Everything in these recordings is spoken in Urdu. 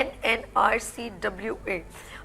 NNRCWA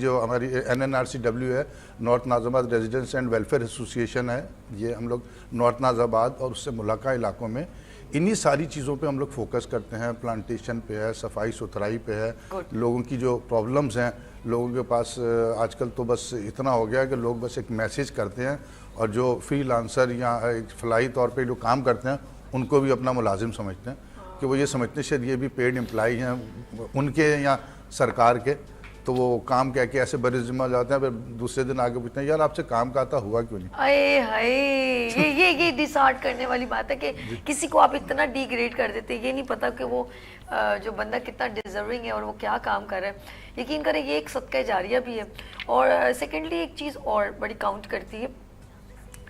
جو ہماری NNRCW ہے، نارتھ ناز آباد ریزیڈنٹس اینڈ ویلفیئر ایسوسیشن ہے، یہ ہم لوگ نارتھ ناز آباد اور اس سے ملاقہ علاقوں میں انہی ساری چیزوں پہ ہم لوگ فوکس کرتے ہیں. پلانٹیشن پہ ہے، صفائی ستھرائی پہ ہے، لوگوں کی جو پرابلمز ہیں. لوگوں کے پاس آج کل تو بس اتنا ہو گیا کہ لوگ بس ایک میسیج کرتے ہیں، اور جو فری لانسر یا فلائی طور پہ جو کام کرتے ہیں ان کو بھی اپنا ملازم سمجھتے ہیں، کہ وہ یہ سمجھتے ہیں شاید یہ بھی پیڈ امپلائی ہیں ان کے یا سرکار کے، تو وہ کام کہہ کے ایسے بڑے ذمہ جاتے ہیں، پھر دوسرے دن آگے پوچھتے ہیں یار آپ سے کام کہا تھا ہوا کیوں نہیں. اے ہائے، یہ ڈسہارٹ کرنے والی بات ہے کہ کسی کو آپ اتنا ڈی گریڈ کر دیتے ہیں. یہ نہیں پتا کہ وہ جو بندہ کتنا ڈیزرونگ ہے اور وہ کیا کام کر رہا ہے. یقین کریں یہ ایک صدقہ جاریہ بھی ہے. اور سیکنڈلی ایک چیز اور بڑی کاؤنٹ کرتی ہے،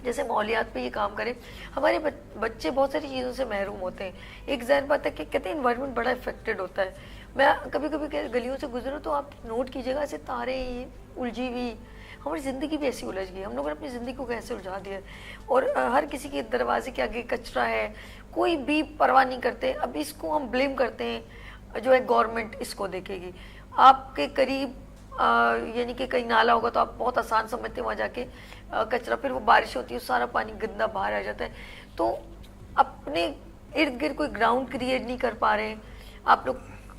جیسے ماحولیات پہ یہ کام کریں. ہمارے بچے بہت ساری چیزوں سے محروم ہوتے ہیں. ایک ذہن بات ہے کہ کہتے ہیں انوائرمنٹ بڑا افیکٹڈ ہوتا ہے. میں کبھی کبھی گلیوں سے گزروں تو آپ نوٹ کیجیے گا ایسے تاریں الجھی ہوئی. ہماری زندگی بھی ایسی الجھ گئی. ہم لوگوں نے اپنی زندگی کو کیسے الجھا دیا ہے. اور ہر کسی کے دروازے کے آگے کچرا ہے، کوئی بھی پرواہ نہیں کرتے. اب اس کو ہم بلیم کرتے ہیں جو ہے گورنمنٹ اس کو دیکھے گی. آپ کے قریب یعنی کہ کہیں نالا ہوگا تو آپ بہت آسان سمجھتے ہیں وہاں جا کے کچرا، پھر وہ بارش ہوتی ہے سارا پانی گندا باہر آ جاتا ہے. تو اپنے ارد گرد کوئی گراؤنڈ کریٹ نہیں کر پا رہے ہیں. آپ لوگ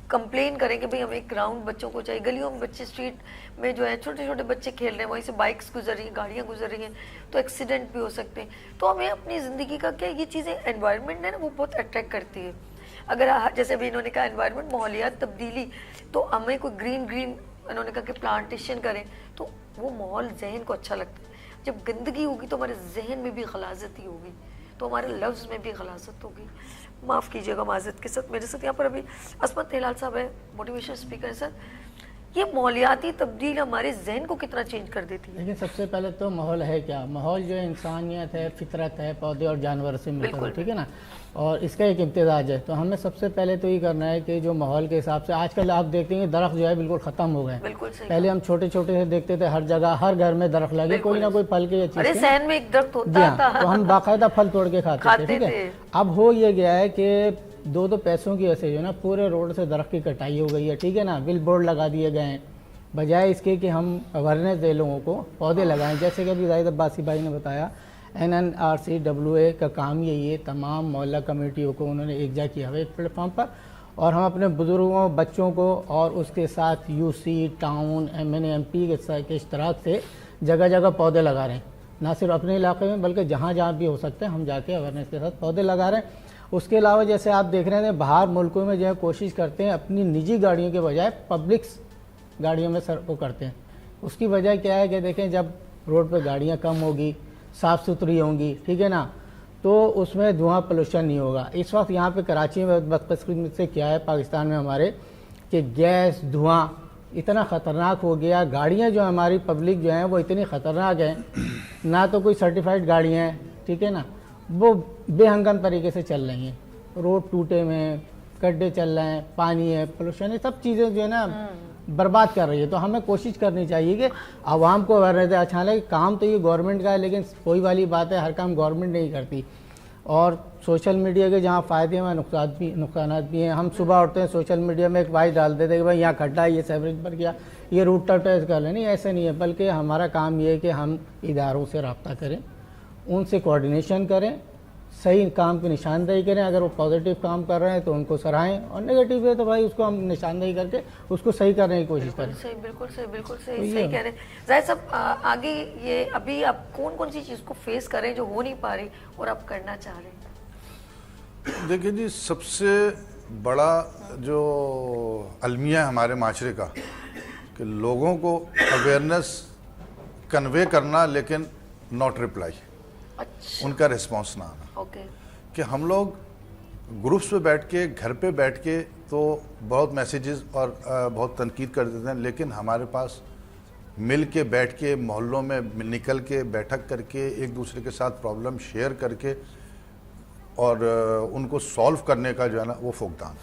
کمپلین کریں کہ بھئی ہمیں ایک گراؤنڈ بچوں کو چاہیے. گلیوں میں بچے اسٹریٹ میں جو ہے چھوٹے چھوٹے بچے کھیل رہے ہیں، وہیں سے بائکس گزر رہی ہیں، گاڑیاں گزر رہی ہیں، تو ایکسیڈنٹ بھی ہو سکتے ہیں. تو ہمیں اپنی زندگی کا کیا یہ چیزیں انوائرمنٹ ہے نا وہ بہت اٹریکٹ کرتی ہے. اگر جیسے بھی انہوں نے کہا انوائرمنٹ ماحولیات تبدیلی، تو ہمیں کوئی گرین انہوں نے کہا کہ پلانٹیشن کریں تو وہ ماحول ذہن کو اچھا لگتا ہے. جب گندگی ہوگی تو ہمارے ذہن میں بھی غلاظت ہی ہوگی، تو ہمارے لفظ میں بھی غلاظت ہوگی. معاف کیجیے گا معذرت کے ساتھ. میرے ساتھ یہاں پر ابھی عصمت ہلال صاحب ہے، موٹیویشن اسپیکر ہے. سر یہ ماحولیاتی تبدیل ہمارے ذہن کو کتنا چینج کر دیتی ہے؟ لیکن سب سے پہلے تو ماحول ہے کیا؟ ماحول جو انسانیت ہے، فطرت ہے، پودے اور جانور سے مل کر، ٹھیک ہے نا، اور اس کا ایک امتزاج ہے. تو ہمیں سب سے پہلے تو یہ کرنا ہے کہ جو ماحول کے حساب سے آج کل آپ دیکھتے ہیں درخت جو ہے بالکل ختم ہو گئے. پہلے ہم چھوٹے چھوٹے سے دیکھتے تھے ہر جگہ ہر گھر میں درخت لگے، کوئی نہ کوئی پھل کے چیز ذہن میں ایک درخت ہوتا تھا تو ہم باقاعدہ پھل توڑ کے کھاتے تھے، ٹھیک ہے. اب ہو یہ گیا ہے کہ دو پیسوں کی وجہ سے جو نا پورے روڈ سے درخت کی کٹائی ہو گئی ہے، ٹھیک ہے نا. بل بورڈ لگا دیے گئے ہیں، بجائے اس کے کہ ہم اویئرنیس دے لوگوں کو، پودے لگائیں. جیسے کہ ابھی زاہد عباسی بھائی نے بتایا NNRCWA کا کام یہی ہے، تمام محلہ کمیٹیوں کو انہوں نے ایک جا کیا ہوا ایک پلیٹ فارم پر، اور ہم اپنے بزرگوں بچوں کو اور اس کے ساتھ UC ٹاؤن MNA MP کے اشتراک سے جگہ جگہ پودے لگا رہے ہیں. نہ صرف اپنے علاقے میں بلکہ جہاں جہاں بھی ہو سکتے ہیں ہم جا کے اویئرنیس کے ساتھ پودے لگا رہے ہیں. اس کے علاوہ جیسے آپ دیکھ رہے ہیں باہر ملکوں میں جو ہے کوشش کرتے ہیں اپنی نجی گاڑیوں کے بجائے پبلکس گاڑیوں میں وہ کرتے ہیں. اس کی وجہ کیا ہے کہ دیکھیں جب روڈ پہ گاڑیاں کم ہوگی، صاف ستھری ہوں گی، ٹھیک ہے نا، تو اس میں دھواں پولوشن نہیں ہوگا. اس وقت یہاں پہ کراچی میں بدقسمتی سے کیا ہے پاکستان میں ہمارے کہ گیس دھواں اتنا خطرناک ہو گیا. گاڑیاں جو ہماری پبلک جو ہیں وہ اتنی خطرناک ہیں، نہ تو کوئی سرٹیفائڈ گاڑیاں ہیں، ٹھیک ہے نا، وہ بے ہنگم طریقے سے چل رہی ہیں. روڈ ٹوٹے میں گڈھے چل رہے ہیں، پانی ہے، پولوشن ہے، سب چیزیں جو ہے نا برباد کر رہی ہے. تو ہمیں کوشش کرنی چاہیے کہ عوام کو اویئرنیس دے. اچھا لگے کام تو یہ گورنمنٹ کا ہے، لیکن کوئی والی بات ہے ہر کام گورنمنٹ نہیں کرتی. اور سوشل میڈیا کے جہاں فائدے ہیں نقصانات بھی ہیں. ہم صبح اٹھتے ہیں سوشل میڈیا میں ایک وائس ڈال دیتے ہیں کہ بھائی یہاں کھڈا ہے، یہ سیوریج پر کیا، یہ روٹ ٹیسٹ کر لیں. نہیں، ایسے نہیں ہے، بلکہ ہمارا کام یہ ہے کہ ہم اداروں سے رابطہ کریں، ان سے کوآرڈینیشن کریں، صحیح کام کی نشاندہی کریں. اگر وہ پازیٹیو کام کر رہے ہیں تو ان کو سراہیں، اور نیگیٹو ہے تو بھائی اس کو ہم نشاندہی کر کے اس کو صحیح کرنے کی کوشش کریں. بالکل صحیح کہہ رہے ہیں زاہد صاحب. آگے یہ ابھی آپ کون سی چیز کو فیس کریں جو ہو نہیں پا رہی اور آپ کرنا چاہ رہے ہیں؟ دیکھیں جی، سب سے بڑا جو المیہ ہے ہمارے معاشرے کا کہ لوگوں کو اویئرنیس کنوے کرنا لیکن ناٹ ریپلائی، ان کا ریسپانس نہ آنا. کہ ہم لوگ گروپس پہ بیٹھ کے، گھر پہ بیٹھ کے تو بہت میسیجز اور بہت تنقید کر دیتے ہیں، لیکن ہمارے پاس مل کے بیٹھ کے محلوں میں نکل کے بیٹھک کر کے ایک دوسرے کے ساتھ پرابلم شیئر کر کے اور ان کو سولو کرنے کا جو ہے نا وہ فقدان.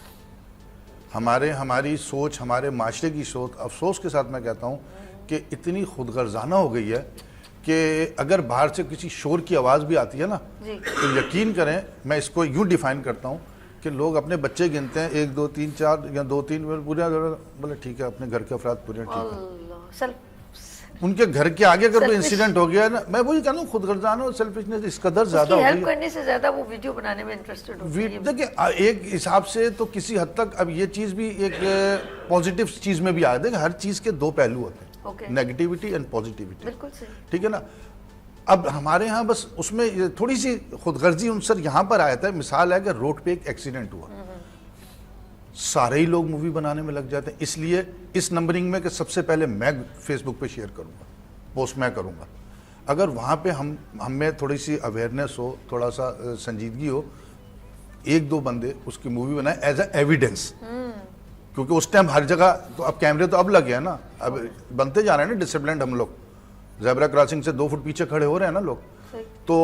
ہماری سوچ، ہمارے معاشرے کی سوچ افسوس کے ساتھ میں کہتا ہوں کہ اتنی خود غرضانہ ہو گئی ہے کہ اگر باہر سے کسی شور کی آواز بھی آتی ہے نا تو یقین کریں، میں اس کو یوں ڈیفائن کرتا ہوں کہ کہ لوگ اپنے بچے گنتے ہیں 1 2 3 4 یا 2 3 پورے بولے ٹھیک ہے اپنے گھر کے افراد پورے ٹھیک ہے. اللہ ان کے گھر کے آگے اگر کوئی انسیڈنٹ ہو گیا نا, میں وہی کہہ رہا ہوں, خود غرضانہ اور سیلفشنس اس قدر زیادہ ہو ہیلپ گئی کرنے سے زیادہ وہ ویڈیو بنانے میں انٹرسٹڈ ہوتی ہے. دیکھیں ایک حساب سے تو کسی حد تک اب یہ چیز بھی ایک پازیٹیو چیز میں بھی آ جائے. ہر چیز کے 2 پہلو ہوتے ہیں, نیگیٹیوٹی اینڈ پازیٹیوٹی. بالکل صحیح, ٹھیک ہے نا. اب ہمارے ہاں بس اس میں تھوڑی سی خود غرضی عنصر یہاں پر آیا تھا. مثال ہے کہ روڈ پہ ایک ایکسیڈنٹ ہوا, سارے ہی لوگ مووی بنانے میں لگ جاتے ہیں, اس لیے اس نمبرنگ میں کہ سب سے پہلے میں فیس بک پہ شیئر کروں گا, پوسٹ میں کروں گا. اگر وہاں پہ ہم میں تھوڑی سی اویئرنیس ہو, تھوڑا سا سنجیدگی ہو, 1 2 بندے اس کی مووی بنائیں ایز اے ایویڈنس, کیونکہ اس ٹائم ہر جگہ تو اب کیمرے تو اب لگے ہیں نا, اب بنتے جا رہے ہیں نا ڈسپلنڈ ہم لوگ, زیبرا کراسنگ سے 2 فٹ پیچھے کھڑے ہو رہے ہیں نا لوگ. تو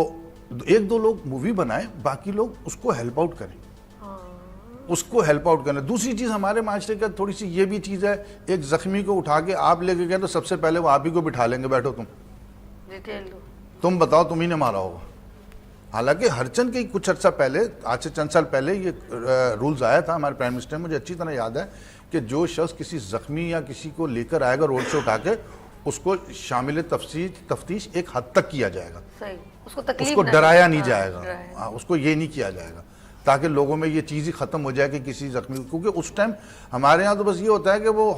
1 2 لوگ مووی بنائیں, باقی لوگ اس کو ہیلپ آؤٹ کریں, اس کو ہیلپ آؤٹ کرنا. دوسری چیز ہمارے معاشرے کا تھوڑی سی یہ بھی چیز ہے, ایک زخمی کو اٹھا کے آپ لے کے گئے تو سب سے پہلے وہ آپ ہی کو بٹھا لیں گے, بیٹھو تم بتاؤ تم ہی نے مارا ہوگا. حالانکہ ہرچند کے کچھ عرصہ پہلے, آج سے چند سال پہلے یہ رولز آیا تھا ہمارے پرائم منسٹر, مجھے اچھی طرح یاد ہے کہ جو شخص کسی زخمی یا کسی کو لے کر آئے گا روڈ سے اٹھا کے, اس کو شامل تفتیش ایک حد تک کیا جائے گا, اس کو ڈرایا نہیں جائے گا, اس کو یہ نہیں کیا جائے گا, تاکہ لوگوں میں یہ چیز ہی ختم ہو جائے کہ کسی زخمی, کیونکہ اس ٹائم ہمارے ہاں تو بس یہ ہوتا ہے کہ وہ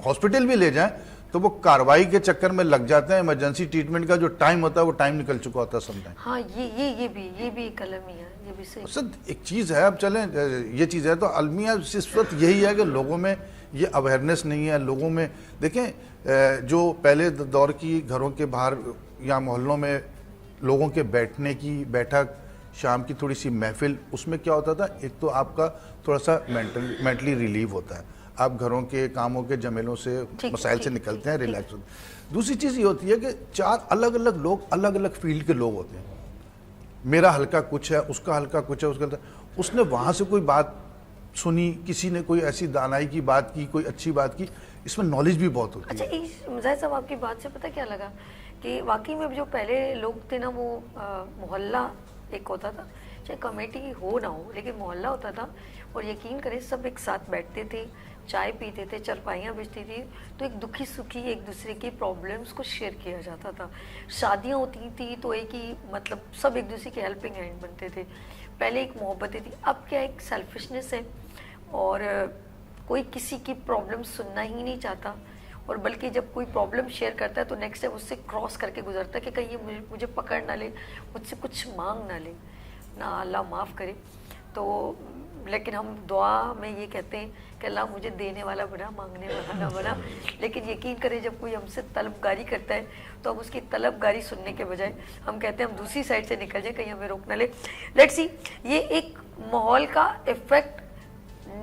ہاسپٹل بھی لے جائیں تو وہ کاروائی کے چکر میں لگ جاتے ہیں. ایمرجنسی ٹریٹمنٹ کا جو ٹائم ہوتا ہے وہ ٹائم نکل چکا ہوتا ہے سم ٹائم. ہاں یہ بھی ایک المیہ ہے, یہ بھی صحیح. صد ایک چیز ہے, اب چلیں یہ چیز ہے تو المیہ اس وقت یہی ہے کہ لوگوں میں یہ اویئرنیس نہیں ہے. لوگوں میں دیکھیں جو پہلے دور کی گھروں کے باہر یا محلوں میں لوگوں کے بیٹھنے کی بیٹھک, شام کی تھوڑی سی محفل, اس میں کیا ہوتا تھا, ایک تو آپ کا تھوڑا سا مینٹلی ریلیو ہوتا ہے, آپ گھروں کے کاموں کے جمیلوں سے مسائل سے نکلتے ہیں, ریلیکس ہوتے ہیں. دوسری چیز یہ ہوتی ہے کہ 4 الگ الگ لوگ الگ الگ فیلڈ کے لوگ ہوتے ہیں. میرا حلقہ کچھ ہے, اس کا حلقہ کچھ ہے, اس نے وہاں سے کوئی بات سنی, کسی نے کوئی ایسی دانائی کی بات کی, کوئی اچھی بات کی, اس میں نالج بھی بہت ہوتی ہے. اچھا مظاہر صاحب, آپ کی بات سے پتہ کیا لگا کہ واقعی میں جو پہلے لوگ تھے نا, وہ محلہ ایک ہوتا تھا, چاہے کمیٹی ہو نہ ہو, لیکن محلہ ہوتا تھا, اور یقین کریں سب ایک ساتھ بیٹھتے تھے, چائے پیتے تھے, چرپائیاں بچتی تھی, تو ایک دکھی سکھی ایک دوسرے کی پرابلمس کو شیئر کیا جاتا تھا. شادیاں ہوتی تھی تو ایک ہی مطلب سب ایک دوسرے کے ہیلپنگ ہینڈ بنتے تھے. پہلے ایک محبتیں تھی, اب کیا ایک سیلفشنس ہے, اور کوئی کسی کی پرابلم سننا ہی نہیں چاہتا, اور بلکہ جب کوئی پرابلم شیئر کرتا ہے تو نیکسٹ ٹائم اس سے کراس کر کے گزرتا ہے کہ کہیں یہ مجھے پکڑ نہ لے, مجھ سے کچھ مانگ نہ لے, نہ اللہ معاف کرے. تو لیکن ہم دعا میں یہ کہتے ہیں کہ اللہ مجھے دینے والا بنا, مانگنے والا نہ بنا. لیکن یقین کریں جب کوئی ہم سے طلبگاری کرتا ہے تو ہم اس کی طلبگاری سننے کے بجائے ہم کہتے ہیں ہم دوسری سائڈ سے نکل جائیں, کہیں ہمیں روک نہ لے. لیٹس سی, یہ ایک ماحول کا ایفیکٹ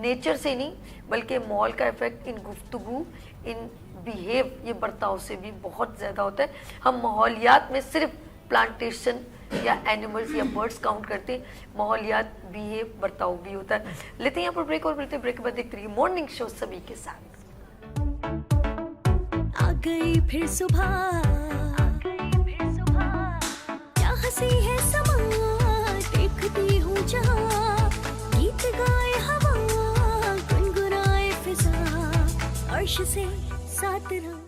نیچر سے نہیں بلکہ ماحول کا ایفیکٹ ان گفتگو, ان بیہیو, یہ برتاؤ سے بھی بہت زیادہ ہوتا ہے. ہم ماحولیات میں صرف پلانٹیشن یا اینیملز یا برڈز کاؤنٹ کرتے ہیں, ماحولیات بیہیو برتاؤ بھی ہوتا ہے. لیتے ہیں یہاں پر بریک, اور ملتے ہیں بریک کے بعد دیکھتے رہیے مارننگ شو سبھی کے ساتھ. آ گئی پھر صبح, کیا ہنسی ہے سما, دیکھتی ہوں جہاں, گیت گائے ہوا, گنگنائے فضا, عرش سے ساتھ رہا.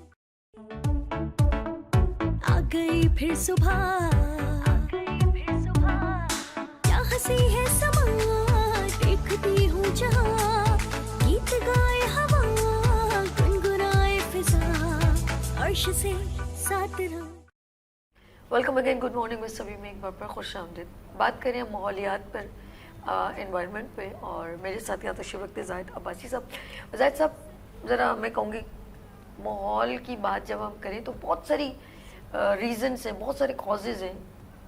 آ گئی پھر صبح, کیا ہنسی ہے سما, دیکھتی ہوں جہاں, گیت گائے ہوا, گنگنائے فضا, عرش سے ساتھ رہا. ویلکم اگین, گڈ مارننگ میں سبھی میں ایک بار پر خوش آمدید. بات کریں ہم ماحولیات پر, انوائرمنٹ پہ, اور میرے ساتھ یہاں تشریف رکھتے زاہد عباسی صاحب. زاہد صاحب ذرا میں کہوں گی ماحول کی بات جب ہم کریں تو بہت ساری ریزنس ہیں, بہت سارے کازز ہیں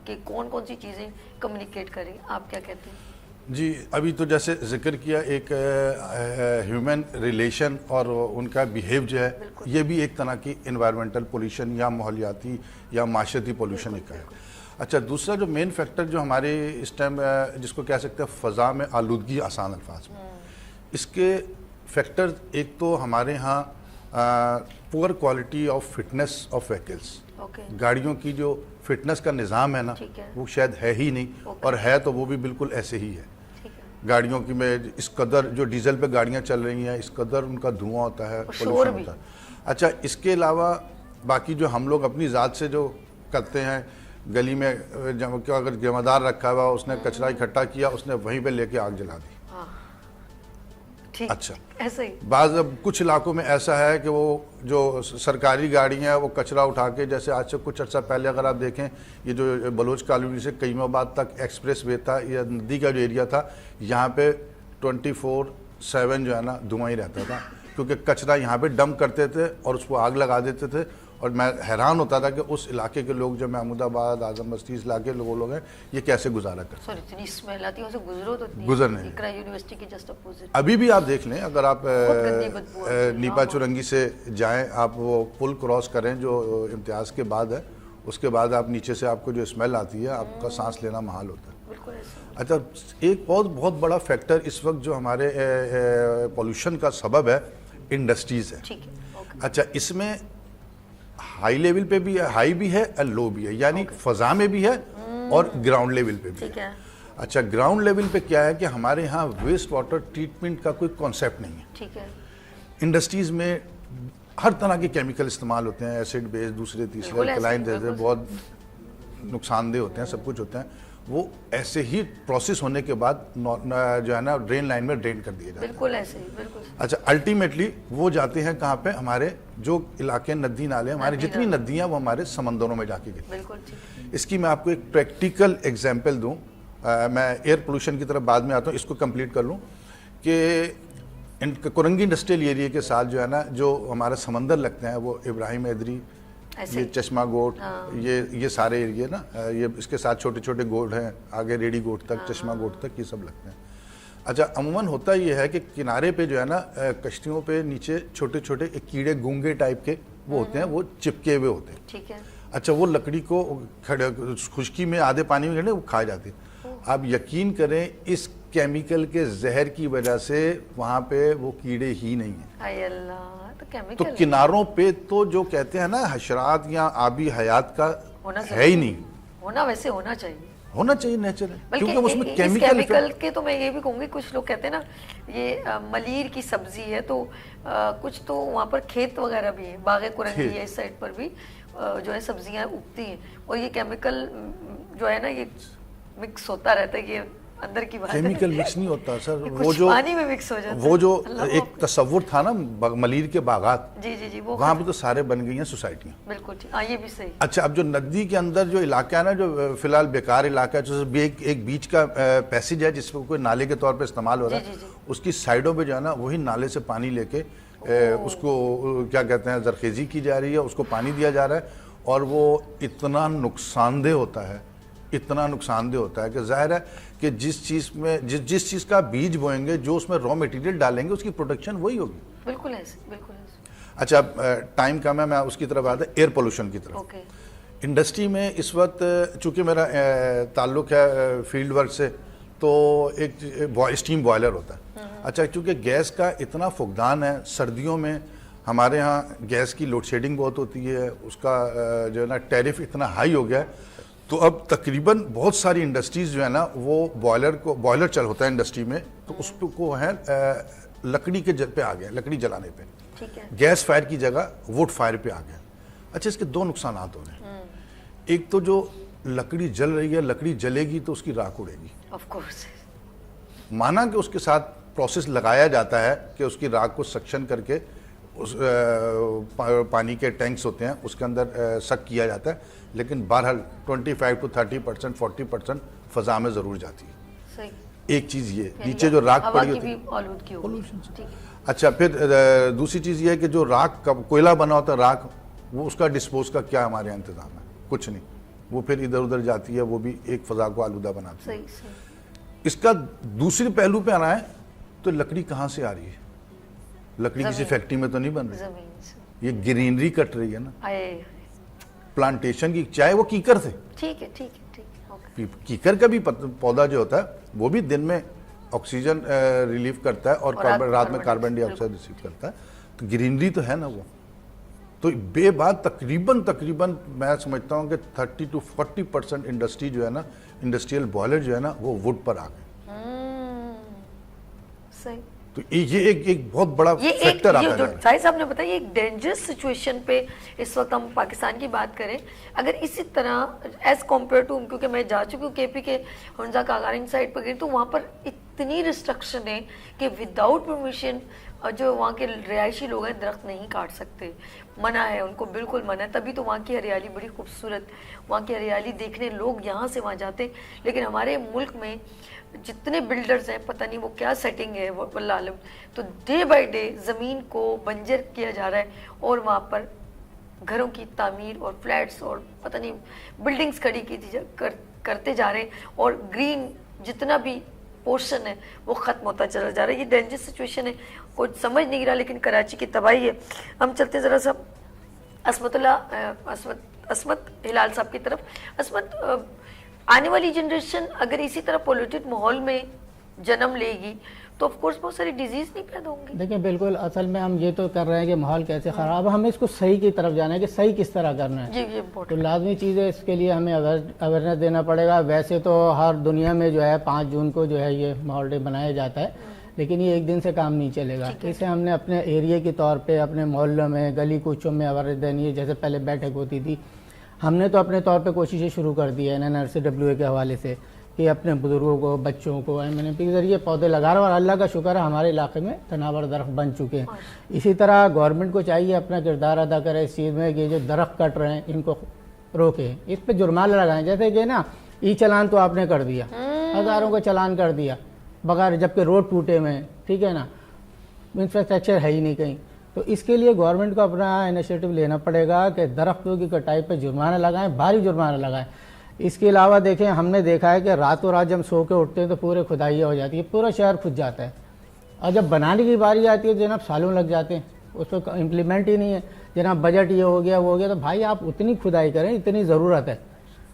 کہ کون کون سی چیزیں کمیونیکیٹ کریں, آپ کیا کہتے ہیں؟ جی ابھی تو جیسے ذکر کیا ایک ہیومن ریلیشن اور ان کا بیہیو جو ہے, یہ بھی ایک طرح کی انوائرمنٹل پولیوشن یا ماحولیاتی یا معاشرتی پولیوشن ایک ہے. اچھا دوسرا جو مین فیکٹر جو ہمارے اس ٹائم جس کو کہہ سکتے ہیں فضا میں آلودگی, آسان الفاظ میں, اس کے فیکٹر ایک تو ہمارے ہاں poor quality of fitness of vehicles, گاڑیوں کی جو فٹنس کا نظام ہے نا وہ شاید ہے ہی نہیں, اور ہے تو وہ بھی بالکل ایسے ہی ہے. گاڑیوں کی میں اس قدر جو ڈیزل پہ گاڑیاں چل رہی ہیں اس قدر ان کا دھواں ہوتا ہے, پولوشن ہوتا ہے. اچھا اس کے علاوہ باقی جو ہم لوگ اپنی ذات سے جو کرتے ہیں, گلی میں اگر جمعدار رکھا ہوا اس نے کچرا اکٹھا کیا, اس نے وہیں پہ لے کے آگ جلا دی. اچھا ایسا ہی بعض اب کچھ علاقوں میں ایسا ہے کہ وہ جو سرکاری گاڑیاں ہیں وہ کچرا اٹھا کے, جیسے آج سے کچھ عرصہ پہلے اگر آپ دیکھیں یہ جو بلوچ کالونی سے قیم آباد تک ایکسپریس وے تھا, یہ ندی کا جو ایریا تھا, یہاں پہ 24/7 جو ہے نا دھواں ہی رہتا تھا, کیونکہ کچرا یہاں پہ ڈمپ کرتے تھے اور اس کو آگ لگا دیتے تھے. اور میں حیران ہوتا تھا کہ اس علاقے کے لوگ جو محمود آباد, اعظم بستی اس علاقے کے لوگ ہیں, یہ کیسے گزارا کرتے سر اتنی اسمیل آتی ہے, اسے گزرو تو گزرنے اقرا یونیورسٹی کی جسٹ اپوزٹ. ابھی بھی آپ دیکھ لیں, اگر آپ نیپا چرنگی سے جائیں, آپ وہ پل کراس کریں جو امتیاز کے بعد ہے, اس کے بعد آپ نیچے سے آپ کو جو اسمیل آتی ہے آپ کا سانس لینا محال ہوتا ہے. اچھا ایک بہت بڑا فیکٹر اس وقت جو ہمارے پولوشن کا سبب ہے انڈسٹریز ہے. اچھا اس میں ہائی لیول پہ بھی ہے, ہائی بھی ہے اور لو بھی ہے, یعنی فضا میں بھی ہے اور گراؤنڈ لیول پہ بھی ہے. اچھا گراؤنڈ لیول پہ کیا ہے کہ ہمارے ہاں ویسٹ واٹر ٹریٹمنٹ کا کوئی کانسیپٹ نہیں ہے. ٹھیک ہے. انڈسٹریز میں ہر طرح کے کیمیکل استعمال ہوتے ہیں, ایسڈ بیس, دوسرے تیسرے الکلائن جیسے بہت نقصان دہ ہوتے ہیں, سب کچھ ہوتے ہیں. وہ ایسے ہی پروسیس ہونے کے بعد جو ہے نا ڈرین لائن میں ڈرین کر دیے جاتے ہیں. بالکل ایسے ہی, بالکل. اچھا الٹیمیٹلی وہ جاتے ہیں کہاں پہ, ہمارے جو علاقے ندی نالے, ہماری جتنی ندیاں وہ ہمارے سمندروں میں جا کے گرتی ہیں. بالکل. اس کی میں آپ کو ایک پریکٹیکل ایگزامپل دوں, میں ایئر پولوشن کی طرف بعد میں آتا ہوں, اس کو کمپلیٹ کر لوں کہ کورنگی انڈسٹریل ایریا کے ساتھ جو ہے نا جو ہمارا سمندر لگتے ہیں وہ ابراہیم ایدری, یہ چشمہ گوٹ, یہ سارے ایریا نا, یہ اس کے ساتھ چھوٹے چھوٹے گوٹ ہیں آگے ریڈی گوٹ تک, چشمہ گوٹ تک, یہ سب لگتے ہیں. اچھا عموماً ہوتا یہ ہے کہ کنارے پہ جو ہے نا کشتیوں پہ نیچے چھوٹے چھوٹے ایک کیڑے گونگے ٹائپ کے وہ ہوتے ہیں, وہ چپکے ہوئے ہوتے ہیں. ٹھیک ہے. اچھا وہ لکڑی کو خشکی میں آدھے پانی میں وہ کھا جاتے ہیں. آپ یقین کریں اس کیمیکل کے زہر کی وجہ سے وہاں پہ وہ کیڑے ہی نہیں ہیں. اے اللہ, تو کناروں پہ تو جو کہتے ہیں نا حشرات یا آبی حیات کا ہے ہی نہیں. ہونا ویسے ہونا چاہیے, ہونا چاہیے نیچرل, کیونکہ اس میں کیمیکل کے تو میں یہ بھی کہوں گی, کچھ لوگ کہتے ہیں نا یہ ملیر کی سبزی ہے, تو کچھ تو وہاں پر کھیت وغیرہ بھی ہیں, باغ کورنگی ہے اس سائڈ پر بھی جو ہے سبزیاں اگتی ہیں, اور یہ کیمیکل جو ہے نا یہ مکس ہوتا رہتا ہے. یہ اندر کی بات ہے, کیمیکل مکس نہیں ہوتا سر, پانی میں مکس ہو جاتا ہے. وہ جو ایک تصور تھا نا ملیر کے باغات, جی جی جی, وہاں پہ تو سارے بن گئی ہیں سوسائٹیاں. بالکل ٹھیک, ہاں یہ بھی صحیح. اچھا اب جو ندی کے اندر جو علاقہ ہے نا جو فی الحال بیکار علاقہ ہے, جو ایک بیچ کا پیسیج ہے جس کو کوئی نالے کے طور پہ استعمال ہو رہا ہے, اس کی سائڈوں پہ جو ہے نا وہی نالے سے پانی لے کے اس کو کیا کہتے ہیں زرخیزی کی جا رہی ہے, اس کو پانی دیا جا رہا ہے, اور وہ اتنا نقصان دہ ہوتا ہے, اتنا نقصان دہ ہوتا ہے کہ ظاہر ہے کہ جس چیز کا بیج بوئیں گے, جو اس میں را میٹیریل ڈالیں گے, اس کی پروڈکشن وہی ہوگی. بالکل ایسے, بالکل ایسے. اچھا ٹائم کم ہے, میں اس کی طرف آتا ہوں ایئر پولوشن کی طرف. انڈسٹری میں اس وقت چونکہ میرا تعلق ہے فیلڈ ورک سے, تو ایک اسٹیم بوائلر ہوتا ہے. اچھا چونکہ گیس کا اتنا فقدان ہے, سردیوں میں ہمارے ہاں گیس کی لوڈ شیڈنگ بہت ہوتی ہے, اس کا جو ہے نا ٹیرف اتنا ہائی ہو گیا ہے, تو اب تقریباً بہت ساری انڈسٹریز جو ہے نا وہ بوائلر چل ہوتا ہے انڈسٹری میں, تو اس کو ہے لکڑی کے پہ آ گیا, لکڑی جلانے پہ, گیس فائر کی جگہ ووڈ فائر پہ آ گیا. اچھا اس کے دو نقصانات ہو رہے ہیں. ایک تو جو لکڑی جل رہی ہے, لکڑی جلے گی تو اس کی راکھ اڑے گی, آف کورس, مانا کہ اس کے ساتھ پروسیس لگایا جاتا ہے کہ اس کی راکھ کو سکشن کر کے اس پانی کے ٹینکس ہوتے ہیں اس کے اندر سک کیا جاتا ہے, لیکن بہرحال 25 to 30%, 40% فضا میں ضرور جاتی ہے. ایک چیز یہ نیچے جو راکھ پڑی ہوتی ہے. اچھا پھر دوسری چیز یہ ہے کہ جو راکھ کوئلہ بنا ہوتا ہے راکھ, وہ اس کا ڈسپوز کا کیا ہمارے یہاں انتظام ہے؟ کچھ نہیں, وہ پھر ادھر ادھر جاتی ہے, وہ بھی ایک فضا کو آلودہ بناتی ہے. اس کا دوسری پہلو پہ آنا ہے تو لکڑی کہاں سے آ رہی ہے؟ لکڑی کسی فیکٹری میں تو نہیں بن رہی, یہ گرینری کٹ رہی ہے نا, پلانٹیشن کی, چاہے وہ کیکر تھے. ٹھیک ہے, ٹھیک ہے. کیکر کا بھی پودا جو ہوتا ہے وہ بھی دن میں آکسیجن ریلیف کرتا ہے اور رات میں کاربن ڈائی آکسائڈ ریسیو کرتا ہے, تو گرینری تو ہے نا وہ. تو بے بات تقریباً میں سمجھتا ہوں کہ 30 to 40% انڈسٹری جو ہے نا, انڈسٹریل بوائلر جو ہے نا وہ ووڈ پر آ گئے. صحیح. تو یہ ایک بہت بڑا فیکٹر آتا ہے. جو سائی صاحب نے بتایا، یہ ایک ڈینجرس سچویشن پہ اس وقت ہم پاکستان کی بات کریں، اگر اسی طرح ایز کمپیئر ٹو، کیونکہ میں جا چکی ہوں کے پی کے ہنزا کاغارنگ سائٹ پہ گئی، تو وہاں پر اتنی ریسٹرکشن ہے کہ وداؤٹ پرمیشن جو وہاں کے رہائشی لوگ ہیں درخت نہیں کاٹ سکتے، منع ہے ان کو، بالکل منع ہے. تبھی تو وہاں کی ہریالی بڑی خوبصورت، وہاں کی ہریالی دیکھنے لوگ یہاں سے وہاں جاتے ہیں. لیکن ہمارے ملک میں جتنے بلڈرز ہیں پتہ نہیں وہ کیا سیٹنگ ہے واللہ عالم، تو ڈے بائی ڈے زمین کو بنجر کیا جا رہا ہے اور وہاں پر گھروں کی تعمیر اور فلیٹس اور پتہ نہیں بلڈنگز کھڑی کرتے جا رہے ہیں، اور گرین جتنا بھی پورشن ہے وہ ختم ہوتا چلا جا رہا ہے. یہ ڈینجرس سچویشن ہے، کوئی سمجھ نہیں رہا، لیکن کراچی کی تباہی ہے. ہم چلتے ذرا سا عصمت ہلال صاحب کی طرف. عصمت، آنے والی جنریشن اگر اسی طرح پولیوٹڈ ماحول میں جنم لے گی تو آف کورس بہت ساری ڈیزیز نہیں پیدا ہوں گی. دیکھیں بالکل، اصل میں ہم یہ تو کر رہے ہیں کہ ماحول کیسے خراب، ہمیں اس کو صحیح کی طرف جانا ہے کہ صحیح کس طرح کرنا ہے. جی یہ تو امپورٹنٹ لازمی چیز ہے، اس کے لیے ہمیں اویئرنیس دینا پڑے گا. ویسے تو ہر دنیا میں جو ہے 5 جون کو جو ہے یہ ماحول ڈے منایا جاتا ہے، لیکن یہ ایک دن سے کام نہیں چلے گا. اسے ہم نے اپنے ایریے کے طور پہ اپنے محلوں میں گلی کوچوں میں اویئرنیس دینی ہے. جیسے پہلے بیٹھک ہوتی تھی، ہم نے تو اپنے طور پہ کوششیں شروع کر دی ہے NNRCWA کے حوالے سے کہ اپنے بزرگوں کو، بچوں کو MNP کے ذریعے پودے لگا رہا، اور اللہ کا شکر ہے ہمارے علاقے میں تناور درخت بن چکے ہیں. اسی طرح گورنمنٹ کو چاہیے اپنا کردار ادا کرے اس چیز میں کہ جو درخت کٹ رہے ہیں ان کو روکے، اس پہ جرمانہ لگائیں. جیسے کہ نا ای چلان تو آپ نے کر دیا، ہزاروں کا چلان کر دیا بغیر، جبکہ روڈ ٹوٹے ہوئے ہیں، ٹھیک ہے نا، انفراسٹرکچر ہے ہی نہیں کہیں. تو اس کے لیے گورنمنٹ کو اپنا انیشیٹو لینا پڑے گا کہ درختوں کی کٹائی پہ جرمانہ لگائیں، بھاری جرمانہ لگائیں. اس کے علاوہ دیکھیں، ہم نے دیکھا ہے کہ راتوں رات جب سو کے اٹھتے ہیں تو پورے کھدائیاں ہو جاتی ہے، پورا شہر کھد جاتا ہے، اور جب بنانے کی باری آتی ہے جناب سالوں لگ جاتے ہیں، اس کو امپلیمنٹ ہی نہیں ہے. جناب بجٹ یہ ہو گیا وہ ہو گیا، تو بھائی آپ اتنی کھدائی کریں، اتنی ضرورت ہے.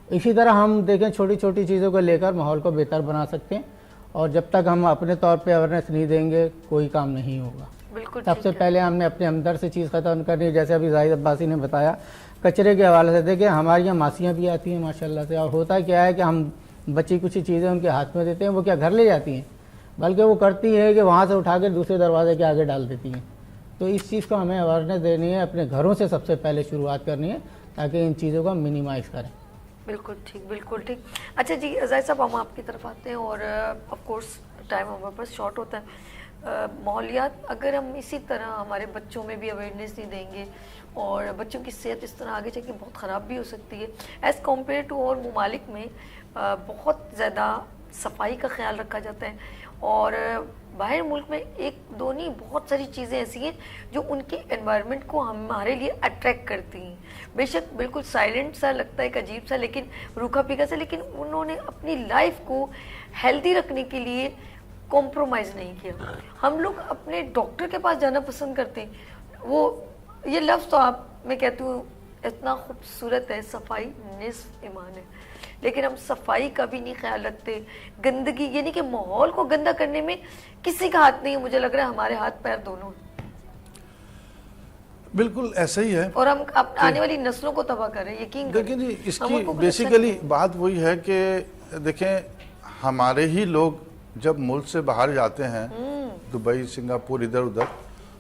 اسی طرح ہم دیکھیں چھوٹی چھوٹی چیزوں کو لے کر ماحول کو بہتر بنا سکتے ہیں، اور جب تک ہم اپنے طور پہ اویئرنیس نہیں دیں گے کوئی کام نہیں ہوگا. بالکل سب سے پہلے ہم نے اپنے اندر سے چیز ختم کرنی ہے. جیسے ابھی زاہد عباسی نے بتایا کچرے کے حوالے سے، دیکھیں ہماری یہاں ماسیاں بھی آتی ہیں ماشاءاللہ سے، اور ہوتا کیا ہے کہ ہم بچی کچھ چیزیں ان کے ہاتھ میں دیتے ہیں، وہ کیا گھر لے جاتی ہیں، بلکہ وہ کرتی ہے کہ وہاں سے اٹھا کے دوسرے دروازے کے آگے ڈال دیتی ہیں. تو اس چیز کو ہمیں اویئرنیس دینی ہے، اپنے گھروں سے سب سے پہلے شروعات کرنی ہے تاکہ ان چیزوں کو ہم منیمائز کریں. بالکل ٹھیک، بالکل ٹھیک. اچھا جی زاہد صاحب، ہم آپ کی طرف آتے ہیں، اور آف کورس ٹائم ہمارے پاس شارٹ ہوتا ہے. ماحولیات اگر ہم اسی طرح ہمارے بچوں میں بھی اویئرنیس نہیں دیں گے، اور بچوں کی صحت اس طرح آگے چل کے بہت خراب بھی ہو سکتی ہے. ایز کمپیئر ٹو اور ممالک میں بہت زیادہ صفائی کا خیال رکھا جاتا ہے، اور باہر ملک میں ایک دو نہیں بہت ساری چیزیں ایسی ہیں جو ان کے انوائرمنٹ کو ہمارے لیے اٹریکٹ کرتی ہیں. بے شک بالکل سائلنٹ سا لگتا ہے، ایک عجیب سا، لیکن روکھا پھیکا سا، لیکن انہوں نے اپنی لائف کو ہیلدی رکھنے کے لیے کمپرومائز نہیں کیا. ہم لوگ اپنے ڈاکٹر کے پاس جانا پسند کرتے ہیں. وہ یہ لفظ تو میں کہتی ہوں اتنا خوبصورت ہے، صفائی نصف ایمان ہے، لیکن ہم صفائی کا بھی نہیں خیال رکھتے. گندگی یعنی کہ ماحول کو گندا کرنے میں کسی کا ہاتھ نہیں ہے، مجھے لگ رہا ہے ہمارے ہاتھ پیر دونوں. بالکل ایسا ہی ہے، اور ہم آنے والی نسلوں کو تباہ کر رہے ہیں. یقین دیکھیں جی، اس کی بیسیکلی بات وہی ہے کہ دیکھیں ہمارے ہی لوگ جب ملک سے باہر جاتے ہیں، دبئی، سنگاپور، ادھر ادھر،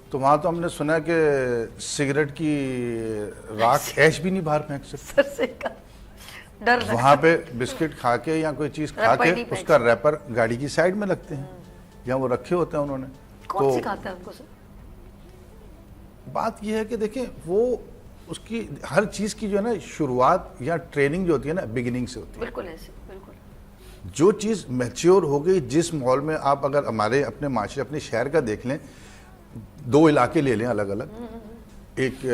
تو وہاں تو ہم نے سنا کہ سگریٹ کی راکھ ایش بھی نہیں باہر پھینک سکتے. وہاں پہ بسکٹ کھا کے یا کوئی چیز کھا کے اس کا ریپر گاڑی کی سائڈ میں لگتے ہیں، یا وہ رکھے ہوتے ہیں انہوں نے. کون سکھاتا ہے ان کو سر؟ بات یہ ہے کہ دیکھیں وہ اس کی ہر چیز کی جو ہے نا شروعات یا ٹریننگ جو ہوتی ہے نا بگننگ سے ہوتی ہے. بالکل ایسے، بالکل. جو چیز میچیور ہو گئی، جس ماحول میں آپ اگر ہمارے اپنے معاشرے اپنے شہر کا دیکھ لیں، 2 علاقے لے لیں الگ الگ، ایک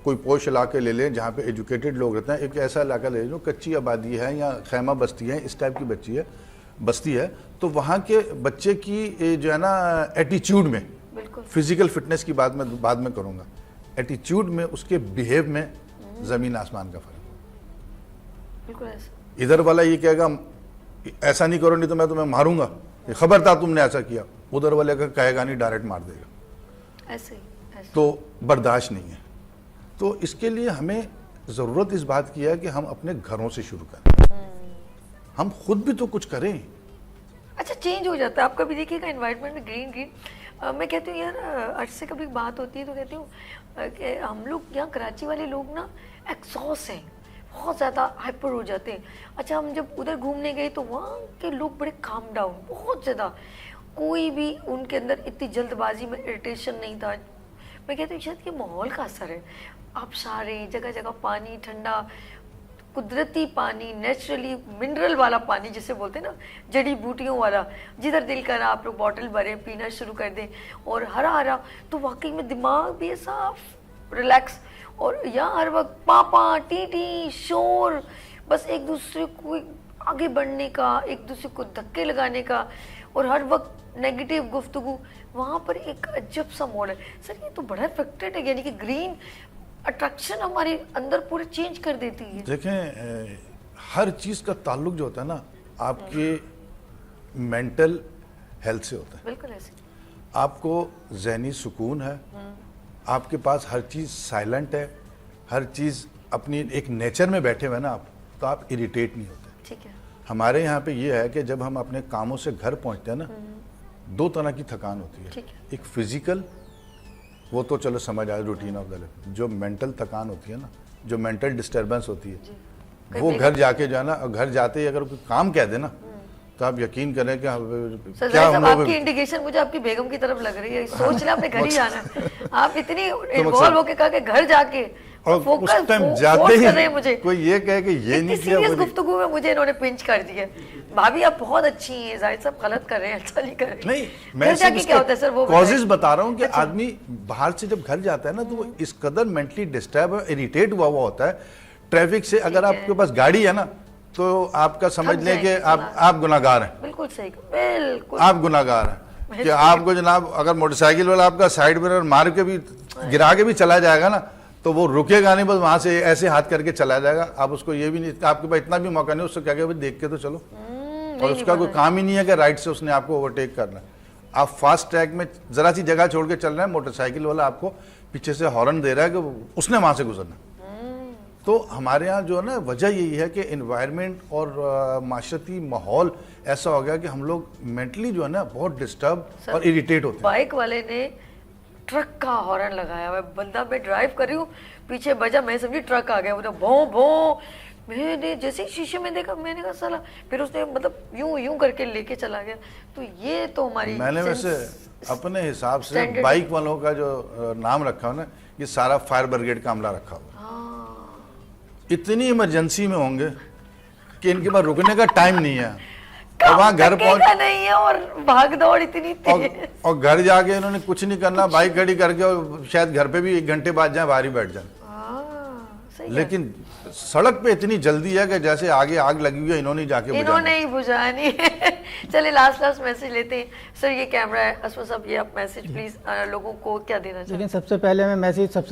کوئی پوش علاقے لے لیں جہاں پہ ایجوکیٹڈ لوگ رہتے ہیں، ایک ایسا علاقہ لے لیں جو کچی آبادی ہے یا خیمہ بستی ہے، اس ٹائپ کی بستی ہے. تو وہاں کے بچے کی جو ہے نا ایٹیچیوڈ میں، فزیکل فٹنس کی بات میں بعد میں کروں گا، ایٹیچیوڈ میں، اس کے بیہیو میں زمین آسمان کا فرق. بالکل ایسا. ادھر والا یہ کہے گا ایسا نہیں کرو نہیں تو میں تمہیں ماروں گا، یہ خبر تھا تم نے ایسا کیا. ادھر والے کا کہے گا نہیں، ڈائریکٹ مار دے گا. ایسے ہی. تو برداشت نہیں ہے. تو اس کے لیے ہمیں ضرورت اس بات کی ہے کہ ہم اپنے گھروں سے شروع کریں. ہم خود بھی تو کچھ کریں. اچھا چینج ہو جاتا ہے. آپ کبھی دیکھیے گا انوائرمنٹ میں گرین میں کہتی ہوں یار عرض سے کبھی بات ہوتی ہے تو کہتی ہوں کہ ہم لوگ یہاں کراچی والے لوگ نا ایکسوس ہیں, بہت زیادہ ہائپر ہو جاتے ہیں. اچھا ہم جب ادھر گھومنے گئے تو وہاں کے لوگ بڑے کام ڈاؤن, بہت زیادہ, کوئی بھی ان کے اندر اتنی جلد بازی میں اریٹیشن نہیں تھا. میں کہتی ہوں شاید یہ ماحول کا اثر ہے. آپ سارے جگہ جگہ پانی ٹھنڈا, قدرتی پانی, نیچرلی منرل والا پانی جسے بولتے ہیں نا, جڑی بوٹیوں والا, جدھر دل کرا آپ لوگ بوٹل بھریں پینا شروع کر دیں, اور ہرا ہرا, تو واقعی میں دماغ بھی صاف ریلیکس. اور یہاں ہر وقت پاپا ٹی ٹی شور, بس ایک دوسرے کو آگے بڑھنے کا, ایک دوسرے کو دھکے لگانے کا, اور ہر وقت نیگیٹو گفتگو. وہاں پر ایک عجب سا ماحول ہے. سر یہ تو بڑا افیکٹڈ ہے, یعنی کہ گرین اٹریکشن ہمارے اندر پورے چینج کر دیتی ہے. دیکھیں ہر چیز کا تعلق جو ہوتا ہے نا آپ کے مینٹل ہیلتھ سے ہوتا ہے. بالکل ایسے آپ کو ذہنی سکون ہے, آپ کے پاس ہر چیز سائلنٹ ہے, ہر چیز اپنی ایک نیچر میں بیٹھے ہوئے نا آپ, تو آپ اریٹیٹ نہیں ہوتے. ٹھیک ہے. ہمارے یہاں پہ یہ ہے کہ جب ہم اپنے کاموں سے گھر پہنچتے ہیں نا, دو طرح کی تھکان ہوتی ہے. ایک فزیکل, وہ تو چلو سمجھ آئے روٹین آف دا لائف. جو مینٹل تھکان ہوتی ہے نا, جو مینٹل ڈسٹربنس ہوتی ہے, وہ گھر جا کے جو ہے نا, گھر جاتے ہی اگر کوئی کام کہہ دے نا تو آپ یقین کریں کہ کیا آپ کی انڈیکیشن مجھے آپ کی بیگم کی طرف لگ رہی ہے. سوچ لیں اپنے گھر ہی جانا ہے. آپ اتنی انوالو ہو کے کہا کہ گھر جا کے, اور اس ٹائم جاتے ہی کوئی یہ کہے کہ یہ نہیں کیا, سیریس گفتگو میں مجھے انہوں نے پنچ کر دیا. بھابھی آپ بہت اچھی ہیں, زاہد صاحب غلط کر رہے ہیں, اچھا نہیں کر رہے. نہیں, میں کازز بتا رہا ہوں کہ آدمی باہر سے جب گھر جاتا ہے نا تو وہ اس قدر مینٹلی ڈسٹرب اور اریٹیٹ ہوا ہوتا ہے ٹریفک سے. اگر آپ کے پاس گاڑی ہے نا تو آپ کا سمجھ لیں کہ آپ گناہگار ہیں. بالکل صحیح, بالکل آپ گناہگار ہیں کہ آپ کو جناب اگر موٹر سائیکل والا آپ کا سائیڈ مرر مار کے بھی گرا کے بھی چلا جائے گا نا تو وہ رکے گا نہیں, بس وہاں سے ایسے ہاتھ کر کے چلا جائے گا. آپ اس کو یہ بھی نہیں, آپ کے پاس اتنا بھی موقع نہیں اس سے کیا کہ دیکھ کے تو چلو, اور اس کا کوئی کام ہی نہیں ہے کہ رائٹ سے اس نے آپ کو اوورٹیک کرنا ہے. آپ فاسٹ ٹریک میں ذرا سی جگہ چھوڑ کے چل رہے ہیں, موٹر سائیکل والا آپ کو پیچھے سے ہارن دے رہا ہے کہ اس نے وہاں سے گزرنا. تو ہمارے ہاں جو ہے نا وجہ یہی ہے کہ انوائرمنٹ اور معاشرتی ماحول ایسا ہو گیا کہ ہم لوگ مینٹلی جو ہے نا بہت ڈسٹرب اور اریٹیٹ ہوتے ہیں. بائک والے نے ٹرک کا ہارن لگایا ہوا ہے, بندہ میں ڈرائیو کر رہی ہوں, پیچھے بجا, میں سمجھی ٹرک آ گیا, وہ بھوں بھوں, میں نے جیسے شیشے میں دیکھا میں نے کہا سالا, پھر اس نے مطلب یوں کر کے لے کے چلا گیا. تو یہ تو ہماری, میں نے ویسے اپنے حساب سے بائک والوں کا جو نام رکھا ہو نا, یہ سارا فائر بریگیڈ کا عملہ رکھا ہوا. اتنی ایمرجنسی میں ہوں گے کہ ان کے پاس رکنے کا ٹائم نہیں ہے, اور وہاں گھر پہنچ نہیں ہے, اور بھاگ دوڑ اتنی تیز, اور گھر جا کے انہوں نے کچھ نہیں کرنا, بائک کھڑی کر کے, اور شاید گھر پہ بھی 1 گھنٹے بعد جائیں, باہر ہی بیٹھ جائیں. لیکن سڑک پہ اتنی جلدی ہے کہ جیسے آگے آگ لگی ہوئی ہے, انہوں نے جا کے انہوں نے ہی بجھانی. چلے لاسٹ میسج لیتے ہیں. سر یہ کیمرہ ہے, اسود صاحب یہ آپ میسج پلیز لوگوں کو کیا دینا چاہتے ہیں؟ لیکن سب سے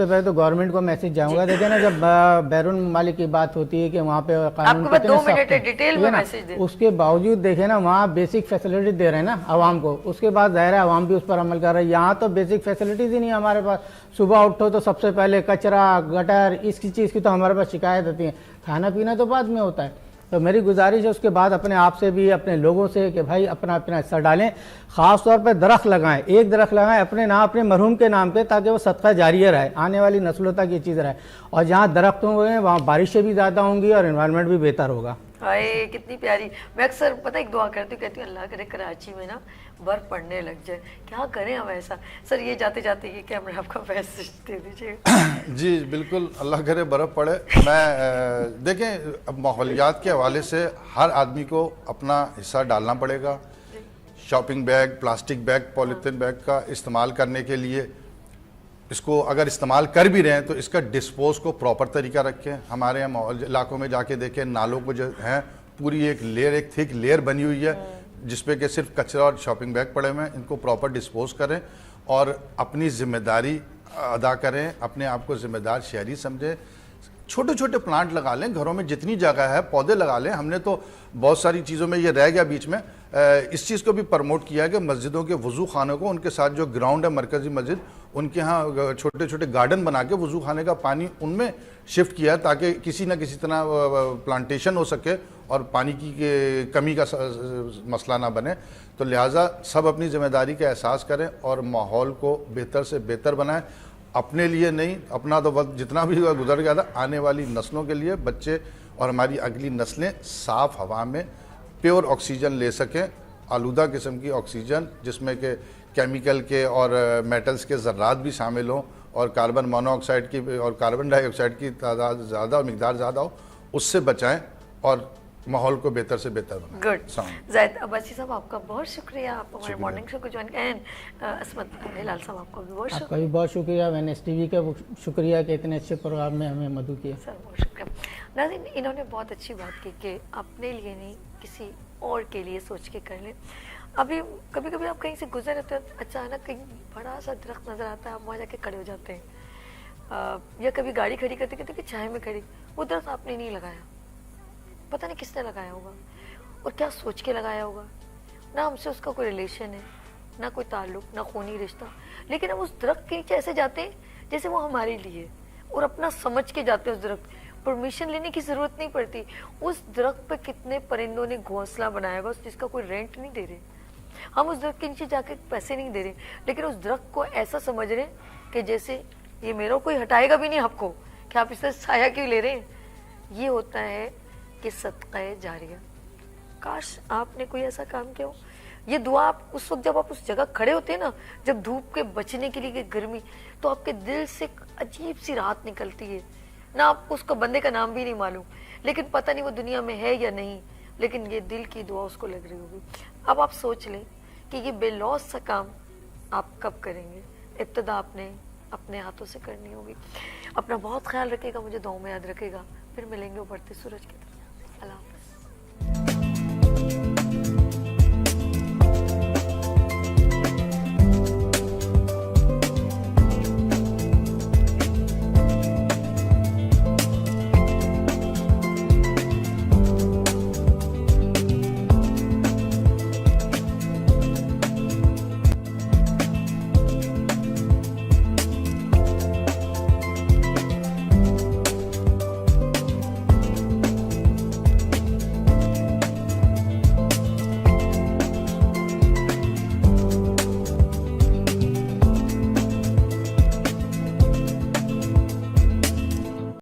پہلے تو گورنمنٹ کو میسج جاؤں گا. دیکھیں نا جب بیرون ممالک کی بات ہوتی ہے کہ وہاں پہ قانون آپ کو 2 منٹ ہے ڈیٹیل میں میسج دیں, اس کے باوجود دیکھیں نا وہاں بیسک فیسلٹی دے رہے ہیں نا عوام کو, اس کے بعد ظاہر ہے عوام بھی اس پر عمل کر رہا ہے. یہاں تو بیسک فیسلٹیز ہی نہیں ہمارے پاس. صبح اٹھو تو سب سے پہلے کچرا گٹر اس کی چیز کی تو ہمارے پاس شکایت ہوتی ہے, کھانا پینا تو بعد میں ہوتا ہے. تو میری گزارش ہے اس کے بعد اپنے آپ سے بھی اپنے لوگوں سے کہ بھائی اپنا حصہ ڈالیں, خاص طور پہ درخت لگائیں, ایک درخت لگائیں اپنے نام اپنے مرحوم کے نام پہ, تاکہ وہ صدقہ جاریہ رہے, آنے والی نسلوں تک یہ چیز رہے. اور جہاں درخت ہوں گے وہاں بارشیں بھی زیادہ ہوں گی اور انوائرمنٹ بھی بہتر ہوگا. ہائے کتنی پیاری. میں اکثر پتہ ایک دعا کرتی ہوں, کہتی ہوں اللہ کرے کراچی میں نا برف پڑنے لگ جائے, کیا کریں ہم ایسا. سر یہ جاتے جاتے یہ کیمرہ آپ کا میسج دے دیجیے. جی بالکل, اللہ کرے برف پڑے. میں دیکھیں اب ماحولیات کے حوالے سے ہر آدمی کو اپنا حصہ ڈالنا پڑے گا. Shopping bag, plastic bag, polythene bag کا استعمال کرنے کے لیے, اس کو اگر استعمال کر بھی رہے ہیں تو اس کا ڈسپوز کو پراپر طریقہ رکھیں. ہمارے یہاں ماحول علاقوں میں جا کے دیکھیں, نالوں کو جو ہیں پوری ایک تھک لیئر بنی ہوئی ہے جس پہ کہ صرف کچرا اور شاپنگ بیگ پڑے ہوئے ہیں. ان کو پراپر ڈسپوز کریں اور اپنی ذمہ داری ادا کریں, اپنے آپ کو ذمہ دار شہری سمجھیں. چھوٹے چھوٹے پلانٹ لگا لیں گھروں میں, جتنی جگہ ہے پودے لگا لیں. ہم نے تو بہت ساری چیزوں میں یہ رہ گیا بیچ میں, اس چیز کو بھی پروموٹ کیا ہے کہ مسجدوں کے وضو خانوں کو ان کے ساتھ جو گراؤنڈ ہے مرکزی مسجد ان کے ہاں چھوٹے چھوٹے گارڈن بنا کے وضو خانے کا پانی ان میں شفٹ کیا تاکہ کسی نہ کسی طرح پلانٹیشن ہو سکے اور پانی کی کمی کا مسئلہ نہ بنے. تو لہٰذا سب اپنی ذمہ داری کا احساس کریں اور ماحول کو بہتر سے بہتر بنائیں, اپنے لیے نہیں, اپنا تو وقت جتنا بھی گزر گیا تھا, آنے والی نسلوں کے لیے, بچے اور ہماری اگلی نسلیں صاف ہوا میں پیور آکسیجن لے سکیں, آلودہ قسم کی آکسیجن جس میں کہ کیمیکل کے اور میٹلز کے ذرات بھی شامل ہوں اور کاربن مونو آکسائڈ کی اور کاربن ڈائی آکسائڈ کی تعداد زیادہ اور مقدار زیادہ ہو, اس سے بچائیں اور ماحول کو بہتر سے بہتر بنائیں. گڈ. زاہد عباسی صاحب آپ کا بہت شکریہ, آپ ہمارے مارننگ شو کو جوائن کریں. اینڈ عصمت ہلال صاحب آپ کا بھی بہت شکریہ. آپ کا بھی بہت شکریہ, NS TV کا شکریہ کہ اتنے اچھے پروگرام میں ہمیں مدعو کیا. سر بہت شکریہ. ناظرین, انہوں نے بہت اچھی بات کی کہ اپنے لیے نہیں کسی اور کے لیے سوچ کے کر لیں. ابھی کبھی کبھی آپ کہیں سے گزر رہتے ہیں, اچانک کہیں بڑا سا درخت نظر آتا ہے, آپ وہاں جا کے کھڑے ہو جاتے ہیں, یا کبھی گاڑی کھڑی کرتے کہتے کہ چھائے میں کھڑی, وہ درخت آپ نے نہیں لگایا, پتہ نہیں کس نے لگایا ہوگا اور کیا سوچ کے لگایا ہوگا. نہ ہم سے اس کا کوئی ریلیشن ہے, نہ کوئی تعلق, نہ خونی رشتہ, لیکن ہم اس درخت کے نیچے ایسے جاتے ہیں جیسے وہ ہمارے لیے, اور اپنا سمجھ کے جاتے ہیں. اس درخت پرمیشن لینے کی ضرورت نہیں پڑتی. اس درخت پہ کتنے پرندوں نے گھونسلہ بنایا ہوا جس کا کوئی رینٹ نہیں دے رہے, ہم اس درخت کے نیچے جا کے پیسے نہیں دے رہے, لیکن اس درخت کو ایسا سمجھ رہے ہیں کہ جیسے یہ میرا کوئی ہٹائے گا بھی نہیں آپ کو, کہ آپ اس سے سایہ کیوں لے رہے ہیں. یہ ہوتا ہے کہ صدقہ جاریہ. کاش آپ نے کوئی ایسا کام کیا ہو. یہ دعا آپ اس وقت جب آپ اس جگہ کھڑے ہوتے ہیں نا, جب دھوپ کے بچنے کے لیے کہ گرمی, تو آپ کے دل سے ایک عجیب سی راحت نکلتی ہے. نہ آپ کو اس کا بندے کا نام بھی نہیں معلوم, لیکن پتہ نہیں وہ دنیا میں ہے یا نہیں, لیکن یہ دل کی دعا اس کو لگ رہی ہوگی. اب آپ سوچ لیں کہ یہ بے لوث سا کام آپ کب کریں گے. ابتدا آپ نے اپنے ہاتھوں سے کرنی ہوگی. اپنا بہت خیال رکھے گا, مجھے دعاؤں میں یاد رکھے گا. پھر ملیں گے ابھرتے سورج کی طرف. اللہ حافظ.